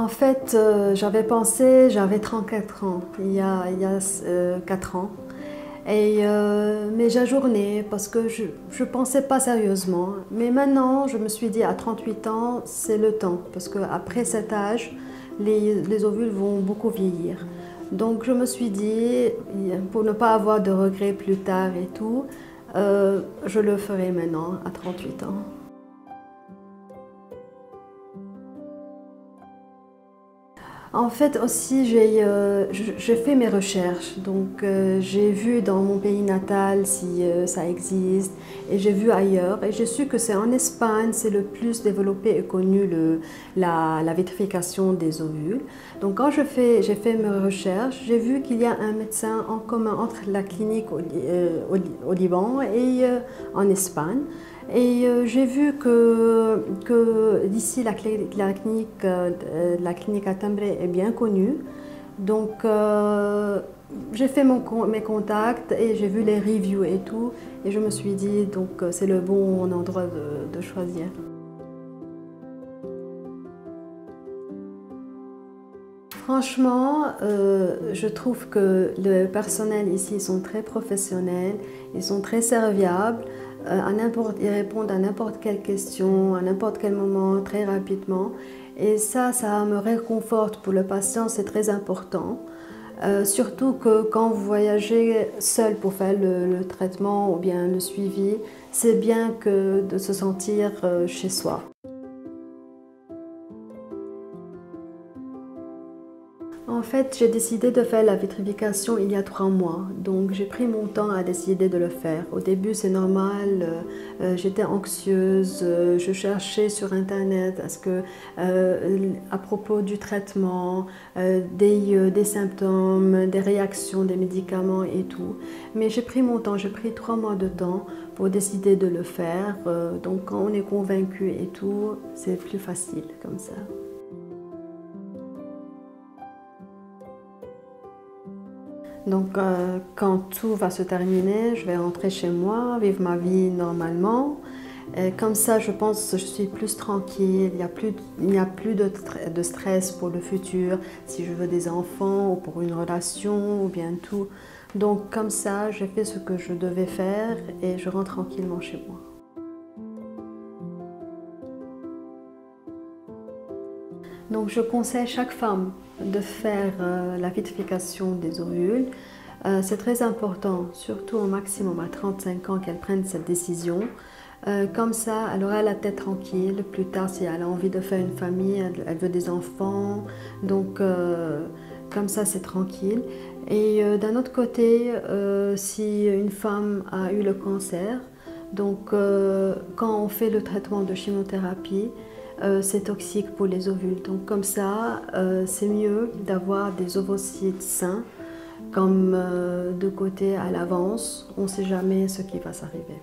En fait, j'avais pensé, j'avais 34 ans, il y a 4 ans. Mais j'ajournais parce que je ne pensais pas sérieusement. Mais maintenant, je me suis dit à 38 ans, c'est le temps. Parce qu'après cet âge, les ovules vont beaucoup vieillir. Donc je me suis dit, pour ne pas avoir de regrets plus tard et tout, je le ferai maintenant à 38 ans. En fait aussi j'ai fait mes recherches, donc j'ai vu dans mon pays natal si ça existe et j'ai vu ailleurs et j'ai su que c'est en Espagne, c'est le plus développé et connu la vitrification des ovules. Donc quand j'ai fait mes recherches, j'ai vu qu'il y a un médecin en commun entre la clinique au Liban et en Espagne. Et j'ai vu que d'ici la clinique à Tambré est bien connue. Donc j'ai fait mes contacts et j'ai vu les reviews et tout. Et je me suis dit, donc c'est le bon endroit de choisir. Franchement, je trouve que le personnel ici sont très professionnels, ils sont très serviables, ils répondent à n'importe quelle question, à n'importe quel moment, très rapidement. Et ça me réconforte pour le patient, c'est très important. Surtout que quand vous voyagez seul pour faire le traitement ou bien le suivi, c'est bien que de se sentir chez soi. En fait, j'ai décidé de faire la vitrification il y a 3 mois, donc j'ai pris mon temps à décider de le faire. Au début, c'est normal, j'étais anxieuse, je cherchais sur Internet à propos du traitement, des symptômes, des réactions, des médicaments et tout. Mais j'ai pris mon temps, j'ai pris 3 mois de temps pour décider de le faire. Donc quand on est convaincu et tout, c'est plus facile comme ça. Donc, quand tout va se terminer, je vais rentrer chez moi, vivre ma vie normalement. Et comme ça, je pense que je suis plus tranquille, il n'y a plus de stress pour le futur, si je veux des enfants ou pour une relation ou bien tout. Donc, comme ça, j'ai fait ce que je devais faire et je rentre tranquillement chez moi. Donc je conseille chaque femme de faire la vitrification des ovules. C'est très important, surtout au maximum à 35 ans qu'elle prenne cette décision. Comme ça, elle aura la tête tranquille. Plus tard, si elle a envie de faire une famille, elle veut des enfants. Donc comme ça, c'est tranquille. Et d'un autre côté, si une femme a eu le cancer, donc quand on fait le traitement de chimiothérapie, c'est toxique pour les ovules. Donc comme ça, c'est mieux d'avoir des ovocytes sains comme de côté à l'avance. On ne sait jamais ce qui va s'arriver.